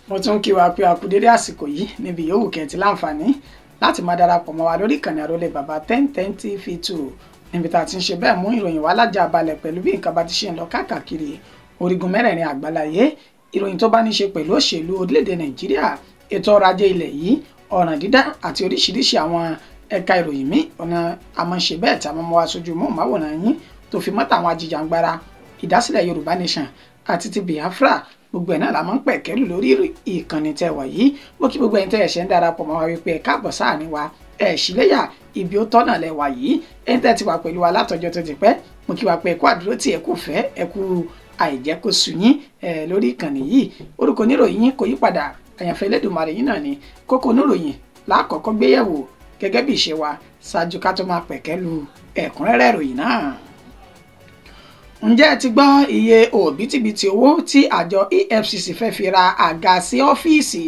mo tún kí wa pé a kú dédé àsìkò yìí níbi yòówù kẹ́ẹ̀tì láǹfààní láti máa darapọ̀ mọ́ wa lórí ìkànnì àrólé bàbá 1010 TV2 níbi tá a ti ń ṣe bẹ́ẹ̀ mú ìròyìn wá lájà balẹ̀ pẹ̀lú bí nǹkan bá ti ṣe ń lọ káàkiri orígun mẹ́rẹ̀ẹ̀rin àgbáláyé, ìròyìn tó bá ní ṣe pẹ̀lú òṣèlú orílẹ̀-èdè Nàìjíríà, ètò ọrọ̀ ajé ilẹ̀ yìí, ọ̀ràn dídá àti oríṣiríṣi àwọn ẹ̀ka ìròyìn míì ọ̀nà àmọ́ṣe bẹ́ẹ̀ tí a máa mọ́ wá sójú móhùnmáwòrán yín tó fi mọ́ta àwọn ajìjàǹgbara ìdásílẹ̀ Yorùbá Nation àti ti Biafra, gbogbo ẹ̀ náà la máa ń pẹ̀kẹ́lù lórí ìkànnì tẹwà yìí. Mo kí gbogbo ẹ̀yin tẹ́ ẹ̀ṣẹ̀ ń darapọ̀ mọ́ wa wípé ẹ káàbọ̀ sáàrin wa, ẹ̀ ṣíléyà ibi ó tọ́nà lẹ́wà yìí. ẹ̀yin tẹ́ ti wà pẹ̀lú wa látọjọ́ tó ti pẹ́, mo kí wa pé ẹ kú àdúró tí ẹ kú fẹ́, ẹ kú àìjẹ́ kó sú yín lórí ìkànnì yìí. Orúkọ oníròyìn yín kò yí padà, àyànfẹ́ Elédùmarè yín náà ni. Kókó oníròyìn lákọ̀ọ́kọ́ gbéyẹ̀wò gẹ́gẹ́ bí ìṣe wa ṣáájú ká tó máa pẹ̀kẹ́lù ẹ̀kúnrẹ́rẹ́ ìròyìn náà. Ǹjẹ́ ẹ ti gbọ́ iye òbítíbitì owó tí àjọ EFCC fẹ́ fi ra àga sí ọ́fíìsì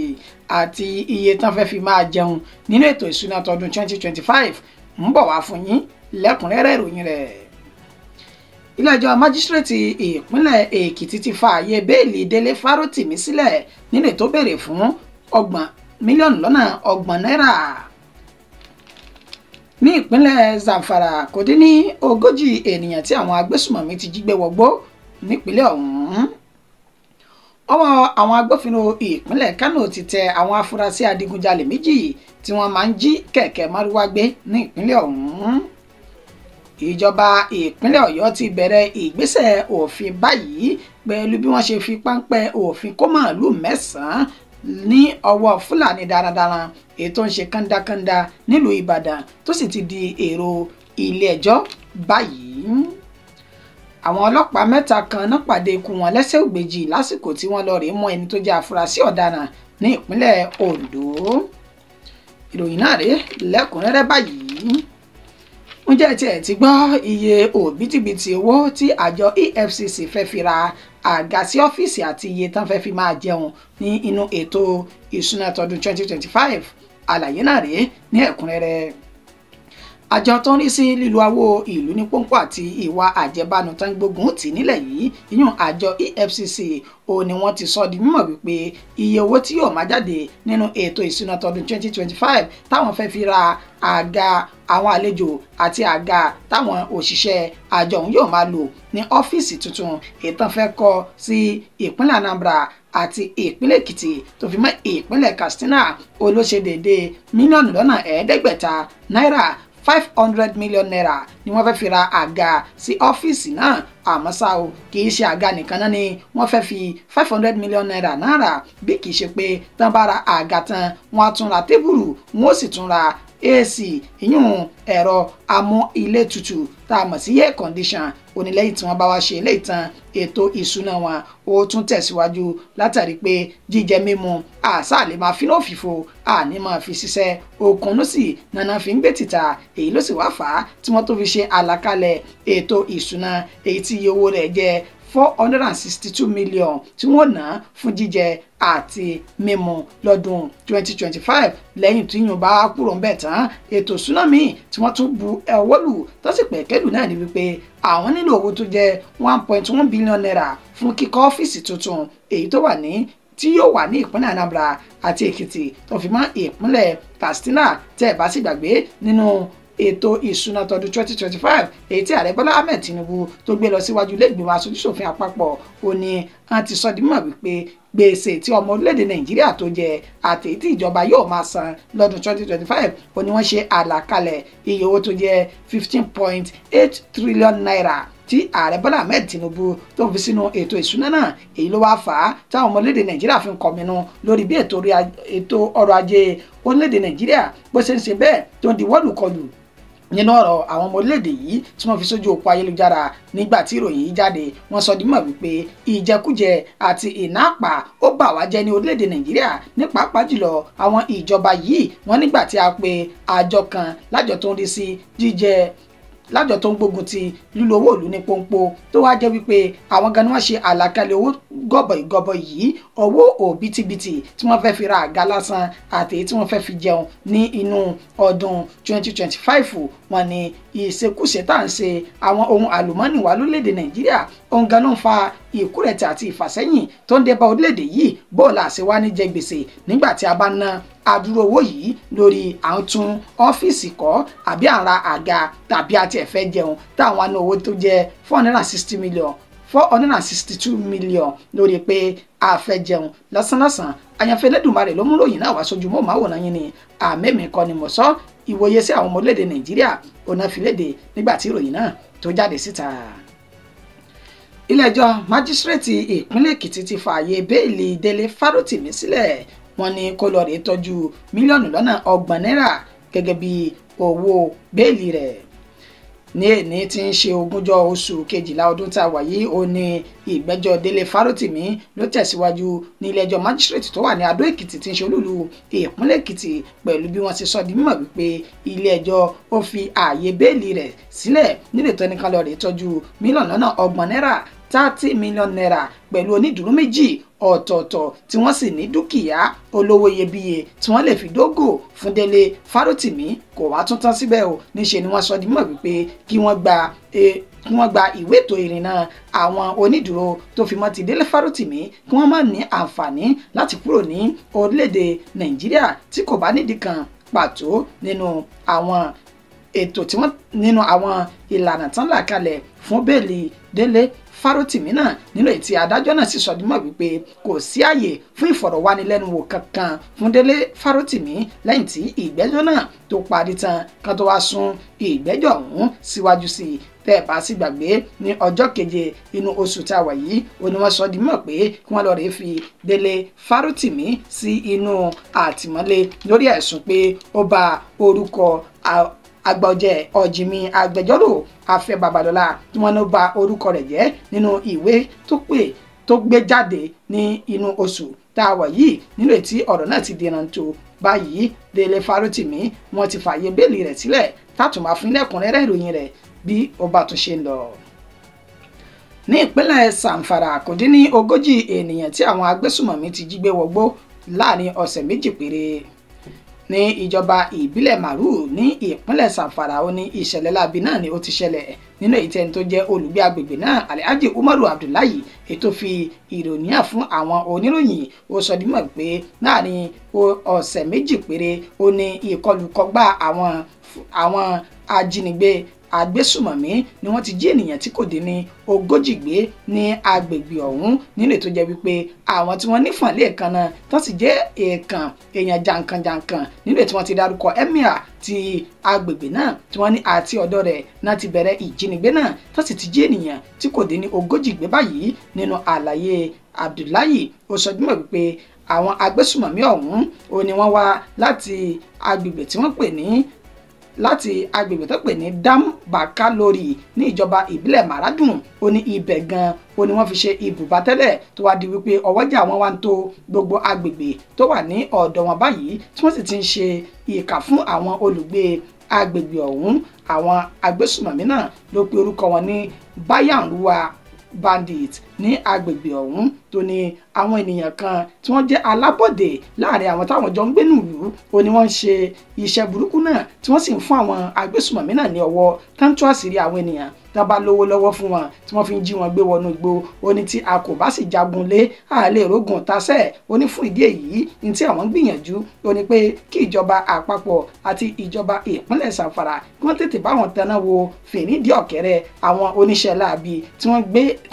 àti iye tán fẹ́ fi máa jẹun nínú ètò ìṣúná tọdún 2025? ń bọ̀ wá fún yín lẹ́kùnrẹ́rẹ́ ìròyìn rẹ̀. Ilé-ẹjọ́ májísírèètì ìpínlẹ̀ Èkìtì ti fa àyè bẹ́ẹ̀lì Délé Fárótìmí sílẹ̀ nílé tó béèrè fún 30 mílíọ̀nù lọ́nà 30 náírà. Ní ìpínlẹ̀ Zamfara, kò dín ní 40 ènìyàn tí àwọn agbésùmọ̀mí ti jí gbé wọgbó nípínlẹ̀ ọ̀hún. Ọwọ́ àwọn agbófinró ìpínlẹ̀ Kánò ti tẹ àwọn afurasí adigunjalè méjì tí wọ́n máa ń jí kẹ̀kẹ́ márúwá gbé ní ìpínlẹ̀ ọ̀hún. Ìjọba ìpínlẹ̀ Ọ̀yọ́ ti bẹ̀rẹ̀ ìgbésẹ̀ òfin báyìí pẹ̀lú bí wọ́n ṣe fi páńpẹ́ òfin kó màálù 9 ní ọwọ́ Fúlàní darandaran ètò ń ṣe kándákándá nílùú Ìbàdàn tó sì ti di èrò ilé ẹjọ́ báyìí. Àwọn ọlọ́pàá 3 kan náà pàdé ikú wọn lẹ́sẹ̀ ògbèjì lásìkò tí wọ́n lọ rèé mú ẹni tó jẹ́ afurasí ọ̀daràn ní ìpínlẹ̀ Ondo. Ìròyìn náà rèé lẹ́kùnrẹ́rẹ́ báyìí. Ǹjẹ́ tiẹ̀ ti gbọ́ iye òbítíbitì owó tí àjọ EFCC fẹ́ fi ra àga sí ọ́fíìsì àti iye tán fẹ́ fi máa jẹun ní inú ètò ìṣúná tọdún 2025? Àlàyé náà rèé ní ẹ̀kúnrẹ́rẹ́. Àjọ tó ń rí sí lílo owó ìlú ní pọ́npọ́ àti ìwà àjẹbánu tán gbógun tì nílẹ̀ yìí, ìyún àjọ EFCC, ni wọ́n ti sọ di mímọ̀ wípé iye owó tí yóò máa jáde nínú ètò ìṣúná tọdún 2025 táwọn fẹ́ fi ra àga àwọn àlejò àti àga táwọn òṣìṣẹ́ àjọ ọ̀hún yóò máa lò ní ọ́fíìsì tuntun ètò fẹ́ kọ́ sí ìpínlẹ̀ Anambra àti ìpínlẹ̀ Èkìtì tó fi mọ́ ìpínlẹ̀ Katsina olóṣèdèdè mílíọ̀nù lọ́nà 500 náírà 500 million naira ni wọ́n fẹ́ fi ra àga sí ọ́fíìsì náà. Àmọ́ ṣá o, kì í ṣe àga nìkan náà ni wọ́n fẹ́ fi 500 million naira náà rà, bí kì í ṣe pé tán bá ra àga tán wọ́n á tún ra tébùrù, wọ́n ó sì tún ra AC, ìyún ẹ̀rọ amú ilé tutù tá a mọ̀ sí air condition. Onílẹ́yìn tí wọ́n bá wá ṣe ilé ìtàn ètò ìṣúná wọn ó tún tẹ̀síwájú látàrí pé jíjẹ mímu àṣà lè máa fi náà fìfo àní máa fi ṣiṣẹ́ okùn ló sì nana fi ń gbé títà. Èyí ló sì wá fà á tí wọ́n tó fi ṣe àlàkalẹ̀ ètò ìṣúná èyí tí iye owó rẹ̀ jẹ́ 462 million tí wọ́n ná fún jíjẹ àti mímu lọ́dún 2025. lẹ́yìn tí yìnyín bá kúrò ń bẹ̀ tán, ètò ìṣúná míì tí wọ́n tún bu ẹ̀wọ́ lù tó sì pẹ̀kẹ́lù náà ni wípé àwọn nílò owó tó jẹ́ 1.1 billion naira fún kíkọ́ ọ́fíìsì tuntun èyí tó wà ní tí yóò wà ní ìpínlẹ̀ Anambra àti Èkìtì tó fi mọ́ ìpínlẹ̀ Katsina tẹ́ ẹ̀ bá sì gbàgbé nínú ètò ìṣúná tọdún 2025 èyí tí ààrẹ Bọ́lá Ahmed Tinubu tó gbé lọ síwájú ilé ìgbìmọ̀ aṣojú-ṣòfin àpapọ̀ ó ní wọ́n ti sọ di mímọ̀ wípé gbèsè tí ọmọ orílẹ̀-èdè Nàìjíríà tó jẹ àti èyí tí ìjọba yóò máa san lọ́dún 2025 ó ní wọ́n ṣe àlàkalẹ̀ iye owó tó jẹ́ 15.8 trillion naira tí ààrẹ Bọ́lá Ahmed Tinubu tó fi sínú ètò ìṣúná náà. Èyí ló wá fà á táwọn ọmọ orílẹ̀-èdè Nàìjíríà fi ń kọminú lórí bí ètò ọrọ̀ ajé orílẹ̀-èdè Nàìjíríà bó ṣe ń ṣe bẹ́ẹ̀ tó ń di wọ́lùkọlù nínú ọ̀rọ̀ àwọn ọmọ orílẹ̀-èdè yìí tí wọ́n fi sójú òpó ayélujára. Nígbà tí ìròyìn yìí jáde, wọ́n sọ di mọ̀ wípé ìjẹkújẹ àti ìnáàpà ó bà wá jẹ́ ní orílẹ̀-èdè Nàìjíríà, ní pàápàá jùlọ àwọn ìjọba yìí. Wọ́n nígbà tí a pe àjọ kan lájọ tó ń rí sí jíjẹ lájọ tó ń gbógun ti lílo owó ìlú ní pọ́npọ́ tó wá jẹ́ wípé àwọn gan ni wọ́n ṣe àlàkalẹ̀ owó gọbọi yìí, owó òbítíbitì tí wọ́n fẹ́ fi ra àga lásán àti èyí tí wọ́n fẹ́ fi jẹun ní inú ọdún 2025. wọ́n ní ìṣekúṣe tá à ń ṣe àwọn ohun àlùmọ́ọ́nì wa lórílẹ̀‐èdè Nàìjíríà òun gan ló ń fa ìkúrẹ̀tẹ̀ àti ìfàsẹ́yìn tó ń dé bá orílẹ̀‐èdè yìí bóòlù àṣewá ní jẹ gbèsè nígbà tí a bá ná adúró owó yìí lórí à ń tún ọ́fíìsì kọ́ àbí à ń ra àga tàbí àti ẹ̀fẹ́ jẹun táwọn àna owó tó jẹ́ 460 million 462 million lórí pé a fẹ́ jẹun lásánlásán. àyànfẹ́ Elédùmarè ló mú ròyìn náà wá sójú mọ́ màwòrán yín ni àmẹ́mì kan ni mo sọ ìwòye sí àwọn ọmọ orílẹ̀-èdè Nàìjíríà ọ̀nà fìlédè nígbà tí ìròyìn náà tó jáde síta. ilé-ẹjọ́ májísírèètì ìpínlẹ̀ Èkìtì ti fààyè bẹ́ẹ̀lì Délé Fárótìmí sílẹ̀. wọ́n ní kó lọ rèé tọ́jú mílíọ̀nù lọ́nà 30 náírà gẹ́gẹ́ bí owó bẹ́ẹ̀lì rẹ̀. ní èní tí ń ṣe 20 oṣù kejìlá ọdún tá a wà yìí ó ní ìgbẹ́jọ́ Délé Fárótìmí ló tẹ̀síwájú ní ilé-ẹjọ́ májísírèètì tó wà ní Adó Èkìtì tí ń ṣe olúlu ìpínlẹ̀ Èkìtì pẹ̀lú bí wọ́n ti sọ di mímọ̀ wípé ilé-ẹjọ́ ó fi ààyè bẹ́ẹ̀lì rẹ̀ sílẹ̀ nílé tó ní kan lọ rèé tọ́jú mílíọ̀nù lọ́nà 30 náírà 30 million naira pẹ̀lú onídùúró méjì ọ̀tọ̀ọ̀tọ̀ tí wọ́n sì ní dúkìá olówó iyebíye tí wọ́n lè fi dógò fún Délé Fárótìmí kò wá tún tán síbẹ̀ o níṣe ni wọ́n sọ di mọ̀ wípé kí wọ́n gba ìwé ètò ìrìnnà àwọn onídùúró tó fi mọ́ ti Délé Fárótìmí kí wọ́n má ní àǹfààní láti kúrò ní orílẹ̀-èdè Nàìjíríà tí kò bá nídìí kan pàtó nínú àwọn ètò tí wọ́n nínú àwọn ìlànà tán là kalẹ̀ fún bẹ́ẹ̀lì Délé Fárótìmí náà nínú ètí adájọ́ náà sì sọdúnmọ́ wípé kò sí àyè fún ìfọ̀rọ̀wánilẹ́nuwò kankan fún Délé Fárótìmí lẹ́yìn tí ìgbẹ́jọ́ náà tó parí tán kan tó wá sún ìgbẹ́jọ́ ọ̀hún síwájú sí i. tẹ́ ẹ bá sì gbàgbé ní ọjọ́ keje inú oṣù tá a wà yìí ó ní wọ́n sọ di mọ̀ pé kí wọ́n lọ rèé fi Délé Fárótìmí sí inú àtìmọ́lé lórí ẹ̀sùn pé ó ba orúkọ àgbàọ̀jẹ̀ ọ̀jìmí agbẹjọ́rò Afẹ́ Babalọ́lá tí wọ́n ló ba orúkọ rẹ̀ jẹ́ nínú ìwé tó gbé jáde ní inú oṣù tá a wà yìí nínú ètí ọ̀rọ̀ náà ti dìran tó báyìí Délé Fárótìmí wọ́n ti fààyè bẹ́ẹ̀lì rẹ̀ sílẹ̀ tátùmá fún lẹ́kùnrẹ́rẹ́ ìròyìn rẹ̀ bí ó bá tún ṣe ń lọ. ní ìpínlẹ̀ Sàǹfàrà kò dín ní 40 ènìyàn tí àwọn agbésùmọ̀mí ti jí gbé wọgbó láàrin ọ̀sẹ̀ méjì péré. ní ìjọba ìbílẹ̀ Maru ní ìpínlẹ̀ Sàǹfàrà ó ní ìṣẹ̀lẹ̀ láabi náà ni ó ti ṣẹlẹ̀ nínú èyí tẹ́ni tó jẹ́ olùgbé agbègbè náà Alhaji Umaru Abdullahi ètò fi ìròyìn hàn fún àwọn oníròyìn ó sọ di mọ̀ pé láàrin ọ̀sẹ̀ méjì péré ó ní ìkọlù kọgbà àwọn ajínigbé agbésùmọ̀mí ni wọ́n ti jí ènìyàn tí kò dín ní 40 gbé ní agbègbè ọ̀hún nínú ètò jẹ́ wípé àwọn tí wọ́n nífọ̀n lẹ́ẹ̀kan náà tó sì jẹ́ èèyàn jàǹkànjàǹkàn nínú ètò wọn ti dárúkọ emir ti agbègbè náà tí wọ́n ní àti ọ̀dọ̀ rẹ̀ náà ti bẹ̀rẹ̀ ìjínigbé náà tó sì ti jí ènìyàn tí kò dín ní 40 gbé báyìí nínú àlàyé Abdullahi ó sọ jùmọ̀ wípé àwọn agbésùmọ̀mí ọ̀hún ó ní wọ́n wá láti agbègbè tí wọ́n pè ní Dam Bakalori ní ìjọba ìbílẹ̀ Maradun ó ní ibẹ̀ gan ó ní wọ́n fi ṣe ibùba tẹ́lẹ̀ tó wá di wípé ọwọ́jà wọn wá ń tó gbogbo agbègbè tó wà ní ọ̀dọ̀ wọn báyìí tí wọ́n sì ti ń ṣe ìkà fún àwọn olùgbé agbègbè ọ̀hún. àwọn agbésùmọ̀mí náà ló pe orúkọ wọn ní Bayanruwa bandit ní agbègbè ọ̀hún tó ní àwọn ènìyàn kan tí wọ́n jẹ́ alábọ̀dé láàrin àwọn táwọn jọ ń gbé nílùú ó ní wọ́n ń ṣe iṣẹ́ burúkú náà tí wọ́n sì ń fún àwọn agbésùmọ̀mí náà ní ọwọ́ táǹtù àṣírí àwọn ènìyàn tá bá lówó lọ́wọ́ fún wọn tí wọ́n fi ń jí wọn gbé wọnú igbó ó ní tí a kò bá sì jagun lé àlè rógùn tasẹ̀ ó ní fún ìdí èyí ní tí àwọn gbìyànjú ó ní pé kí ìjọba àpapọ̀ àti ìjọba ìpínlẹ̀ Sàǹfàrà kí wọ́n tètè bá wọn tanná wo fìnídìí ọ̀kẹ́rẹ́ àwọn oníṣẹ́ láabi tí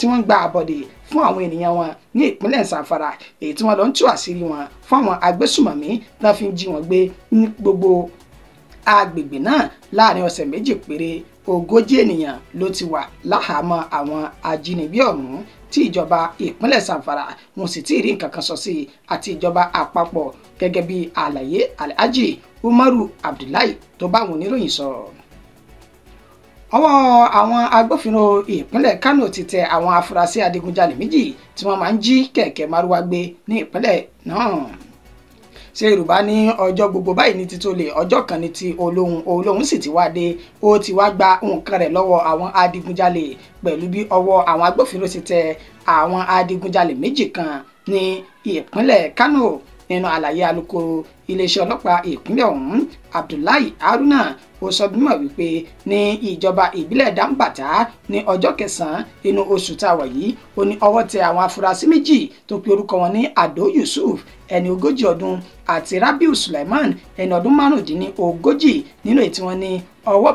wọ́n gba àbọ̀dè fún àwọn ènìyàn wọn ní ìpínlẹ̀ Sàǹfàrà èyí tí wọ́n lọ ń tú àṣírí wọn fún àwọn agbésùmọ̀mí tí wọ́n fi ń jí wọn gbé ní gbogbo agbègbè náà láàrin ọ̀sẹ̀ méjì péré 40 ènìyàn ló ti wà láhàámọ́ àwọn ajínigbé ọ̀hún tí ìjọba ìpínlẹ̀ Sàǹfàrà wọn sì tí ì rí nǹkan kan sọ sí àti ìjọba àpapọ̀ gẹ́gẹ́ bí àlàyé Alhaji Umaru Abdullahi tó bá àwọn oníròyìn sọ. ọwọ́ àwọn agbófinró ìpínlẹ̀ Kano ti tẹ àwọn afurasí adigunjalè méjì tí wọ́n máa ń jí kẹ̀kẹ́ márúwá gbé ní ìpínlẹ̀ náà. ṣé Yorùbá ní ọjọ́ gbogbo báyìí ní títò lè ọjọ́ kan ní ti olóhùn sì ti wá dé ó ti wá gba nǹkan rẹ̀ lọ́wọ́ àwọn adigunjalè pẹ̀lú bí ọwọ́ àwọn agbófinró ti tẹ àwọn adigunjalè méjì kan ní ìpínlẹ̀ Kano nínú àlàyé alukoro iléeṣẹ́ ọlọ́pàá ìpínlẹ̀ ọ̀hún Abdullahi Haruna ó sọ bímọ wípé ní ìjọba ìbílẹ̀ Dambata ní ọjọ́ kẹsàn-án inú oṣù tá a wà yìí ó ní ọwọ́ tẹ àwọn afurasí méjì tó pe orúkọ wọn ní Ado Yusuf ẹni 40 ọdún àti Rabiu Sulaiman ẹni ọdún 45 nínú èyí tí wọ́n ní ọwọ́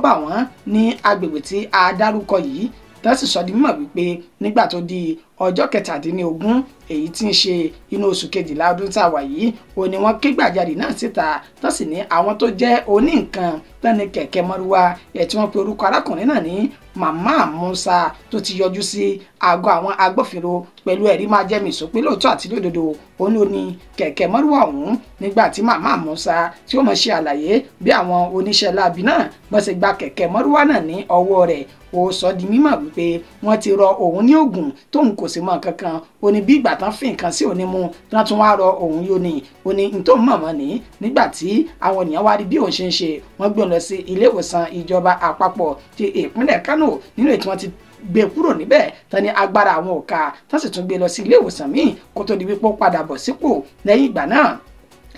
bà wọ́n ní agbègbè tí a dárúkọ yìí tó sì sọ di mímọ̀ wípé nígbà tó di ọjọ́ 17 èyí tí ń ṣe inú oṣù kejìlá ọdún tá a wà yìí ó ní wọ́n ké gbàjarè náà síta tó sì ní àwọn tó jẹ́ oní nǹkan tẹ́ni kẹ̀kẹ́ mọ́rúwá ẹ̀ tí wọ́n pe orúkọ arákùnrin náà ní Mama Musa tó ti yọjú sí àgọ́ àwọn agbófinró pẹ̀lú ẹ̀rí máa jẹ́ mi sọ pé lóòótọ́ àti lódodo òun ló ní kẹ̀kẹ́ mọ́rúwá ọ̀hún nígbà tí Mama Musa tí ó mọ̀ ṣe àlàyé bí àwọn oníṣẹ́ láabi náà bọ́n ṣe gba kẹ̀kẹ́ mọ́rúwá náà ní ọwọ́ rẹ̀ ó sọ di mímọ̀ wípé wọ́n ti rọ òun ní oògùn tóun kò sì mọ̀ kankan ó ní bí ìgbà tán fi nǹkan sí òní mu tán tún wá rọ òun yóò ní ó ní n tó mọ̀mọ́ ní nígbà tí àwọn ènìyàn wá rí bí òun ṣe ń ṣe wọ́n gbé òun lọ sí ilé ìwòsàn ìjọba àpapọ̀ ti ìpínlẹ̀ Kánò nínú ètò wọn ti gbé kúrò níbẹ̀ tán ní agbára àwọn ò ká tán sì tún gbé lọ sí ilé ìwòsàn míì kó tó di wípé ó padà bọ̀ sípò lẹ́yìn ìgbà náà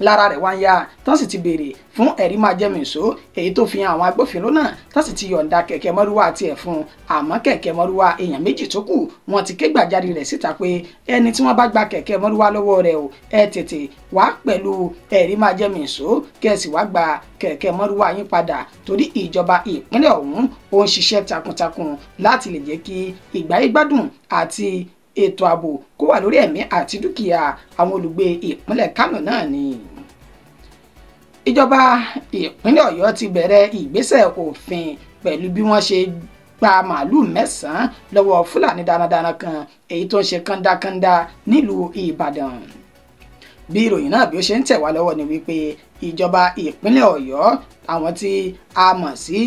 lára rẹ̀ wá ń yá tán sì ti béèrè fún ẹ̀rí máa jẹ́ mìíṣó èyí tó fi hàn àwọn agbófinró náà tán sì ti yọ̀ǹda kẹ̀kẹ́ mọ́rúwá àti ẹ̀ fún àmọ́ kẹ̀kẹ́ mọ́rúwá èèyàn méjì tó kù wọ́n ti ké gbàjarè rẹ̀ síta pé ẹni tí wọ́n bá gba kẹ̀kẹ́ mọ́rúwá lọ́wọ́ rẹ̀ o ẹ tètè wá pẹ̀lú ẹ̀rí máa jẹ́ mìíṣó kẹ́sì wá gba kẹ̀kẹ́ mọ́rúwá yín padà torí ìjọba ìpínlẹ̀ ọ̀hún ó ń ṣiṣẹ́ takuntakun láti lè jẹ́ kí ìgbáyégbádùn àti ètò ààbò kó wà lórí ẹ̀mí àti dúkìá àwọn olùgbé ìpínlẹ̀ Kánò náà ni. Ìjọba ìpínlẹ̀ Ọ̀yọ́ ti bẹ̀rẹ̀ ìgbésẹ̀ òfin pẹ̀lú bí wọ́n ṣe gba màálùú 9 lọ́wọ́ Fúlàní darandaran kan èyí tó ń ṣe kándákándá nílùú Ìbàdàn. Bí ìròyìn náà bí ó ṣe ń tẹ̀ wá lọ́wọ́ ni wípé ìjọba ìpínlẹ̀ Ọ̀yọ́ àwọn tí a mọ̀ sí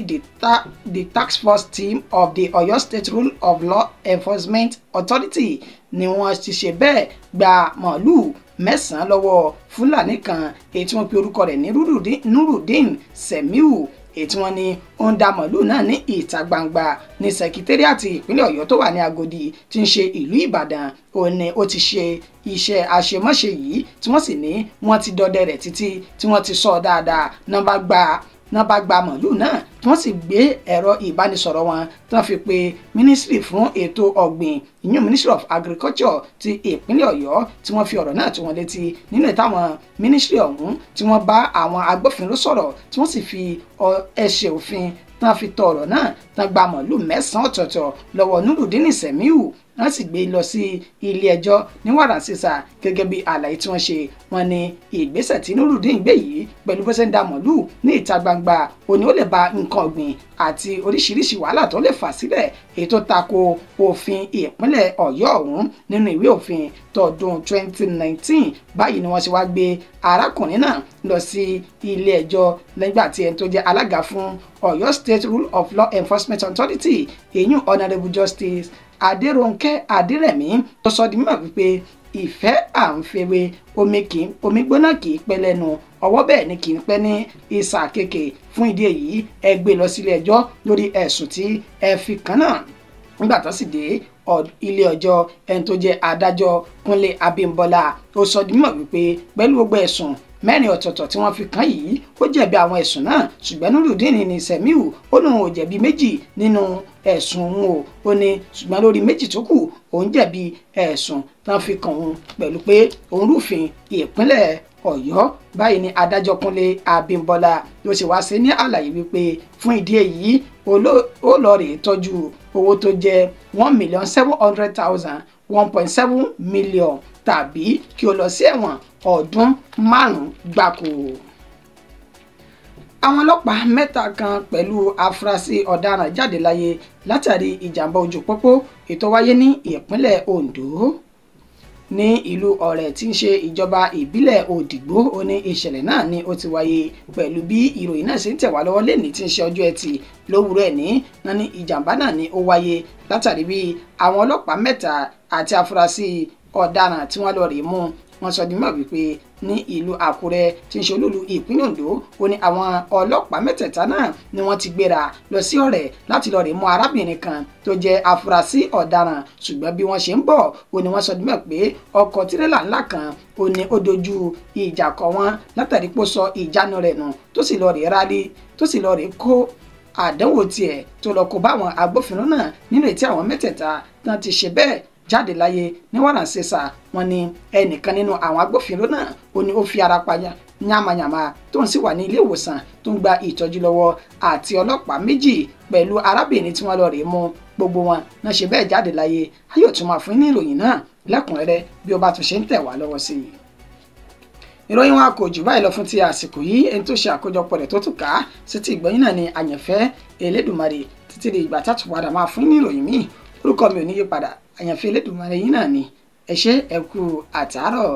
the task force team of the Ọ̀yọ́ State Rule of Law Enforcement Authority ni wọ́n ti ṣe bẹ́ẹ̀ gba màálùú 9 lọ́wọ́ Fúlàní kan èyí tí wọ́n pe orúkọ rẹ̀ ní Nurudeen Semiu èyí tí wọ́n ní ó ń da màálùú náà ní ìta gbangba ní sẹkítẹ́rìàtì ìpínlẹ̀ Ọ̀yọ́ tó wà ní Agodi tí ń ṣe ìlú Ìbàdàn ó ní ó ti ṣe iṣẹ́ àṣemáṣe yìí tí wọ́n sì ní wọ́n ti dọdẹ rẹ̀ títí tí wọ́n ti sọ dáadáa náà bá gba màálùú náà tí wọ́n sì gbé ẹ̀rọ ìbánisọ̀rọ̀ wọn tí wọ́n fi pe Ministry fún ètò ọ̀gbìn ìyún Ministry of Agriculture ti ìpínlẹ̀ Ọ̀yọ́ tí wọ́n fi ọ̀rọ̀ náà tó wọn létí nínú ìtàwọn Ministry ọ̀hún tí wọ́n bá àwọn agbófinró sọ̀rọ̀ tí wọ́n sì fi ẹsẹ̀ òfin tí wọ́n fi tọ ọ̀rọ̀ náà tí wọ́n gba màálùú 9 ọ̀tọ̀ọ̀tọ̀ lọ́wọ́ Nurudeen Semiu wọ́n sì gbé lọ sí ilé ẹjọ́ ní wàràǹsísà gẹ́gẹ́ bí àlàyé tí wọ́n ṣe wọ́n ní ìgbésẹ̀ tí Nurudeen gbé yìí pẹ̀lú bó ṣe ń da màálùú ní ìta gbangba òní ó lè ba nǹkan ọ̀gbìn àti oríṣiríṣi wàhálà tó lè fà sílẹ̀ èyí tó tako òfin ìpínlẹ̀ Ọ̀yọ́ ọ̀hún nínú ìwé òfin tọdún 2019 báyìí ni wọ́n ṣe wá gbé arákùnrin náà lọ sí ilé ẹjọ́ nígbà tí ẹni tó jẹ́ alága fún Ọ̀yọ́ State Rule of Law Enforcement Authority èyí Honourable Justice Adérónkẹ́ Adérẹ̀mí tó sọ di mímọ̀ wípé ìfẹ́ à ń fèrè omi gbóná kì í pẹ́ lẹ́nu ọwọ́ bẹ́ẹ̀ ni kì í pẹ́ ní ìsà kéèké fún ìdí èyí ẹ gbé lọ sílé ẹjọ́ lórí ẹ̀sùn tí ẹ fi kàn náà nígbà tó sì dé ilé ẹjọ́ ẹni tó jẹ́ adájọ́ Kúnlé Abímbọ́lá ó sọ di mímọ̀ wípé pẹ̀lú gbogbo ẹ̀sùn 4 ọ̀tọ̀ọ̀tọ̀ tí wọ́n fi kàn yìí ó jẹ̀bi àwọn ẹ̀sùn náà ṣùgbọ́n Nurudeen Semiu ó lóun ò jẹ̀bi 2 nínú ẹ̀sùn òun ó ní ṣùgbọ́n lórí 2 tó kù òun jẹ̀bi ẹ̀sùn tán fi kàn òun pẹ̀lú pé òun rúfin ìpínlẹ̀ Ọ̀yọ́ báyìí ni adájọ́ Kúnlé Abímbọ́lá ló ṣe wá sí ní àlàyé wípé fún ìdí èyí ó lọ rèé tọ́jú owó tó jẹ́ 1,700,000 1.7 million tàbí kí o lọ sí ẹ̀wọ̀n ọdún 5 gbáko. Àwọn ọlọ́pàá 3 kan pẹ̀lú afurasí ọ̀daràn jáde láyé látàrí ìjàmbá ojú pópó ètò wáyé ní ìpínlẹ̀ Ondo. Ní ìlú Ọ̀rẹ́ tí ń ṣe ìjọba ìbílẹ̀ Òdìgbò ó ní ìṣẹ̀lẹ̀ náà ni ó ti wáyé pẹ̀lú bí ìròyìn náà ṣe ń tẹ̀ wá lọ́wọ́ lẹ́ni tí ń ṣe ọjọ́ Ẹtì lówùúrọ̀ ẹ̀ ní ìjàmbá náà ni ó wáyé látàrí bí àwọn ọlọ́pàá 3 àti afurasí ọ̀daràn tí wọ́n lọ rèé mú wọ́n sọ di mọ̀ wípé ní ìlú Àkúrẹ́ tí ń ṣe olúlu ìpínlẹ̀ Ondo ó ní àwọn ọlọ́pàá mẹ́tẹ̀ẹ̀ta náà ni wọ́n ti gbéra lọ sí Ọ̀rẹ́ láti lọ rè mú arábìnrin kan tó jẹ́ afurasí ọ̀daràn ṣùgbọ́n bí wọ́n ṣe ń bọ̀ ó ní wọ́n sọ di mọ̀ pé ọkọ̀ tirẹ́là ńlá kan ó ní ó dojú ìjà kọ wọ́n látàrí pé ó sọ ìjánu rẹ̀ nù tó sì lọ rè rálé tó sì lọ rè kó àdánwò tiẹ̀ tó lọ kó bá àwọn agbófinró náà nínú ètí àwọn mẹ́tẹ̀ẹ̀ta náà ti ṣe bẹ́ẹ̀ jáde láyé ní wàràǹṣeṣà. wọ́n ní ẹnìkan nínú àwọn agbófinró náà ó ní ó fi ara pa yàmàyàmà tó ń sì wà ní ilé ìwòsàn tó ń gba ìtọ́jú lọ́wọ́ àti ọlọ́pàá méjì pẹ̀lú arábìnrin tí wọ́n lọ rèé mú gbogbo wọn náà ṣe bẹ́ẹ̀ jáde láyé. ayọ̀ tún máa fún ní ìròyìn náà lẹ́kùnrẹ́rẹ́ bí ó bá tún ṣe ń tẹ̀ wá lọ́wọ́ sí i. ìròyìn wa kò jù báyìí lọ fún ti àsìkò yìí. ẹni tó ṣe àkójọpọ̀ rẹ̀ tó tún ká sí ti ìgbọ́yìn náà ni àyànfẹ́ Elédùmarè títí di ìgbà tàtù padà máa fún ní ìròyìn míì. orúkọ mi ò ní yí padà àyànfẹ́ Elédùmarè yìí náà ni ẹ ṣé ẹ kú àtàárọ̀.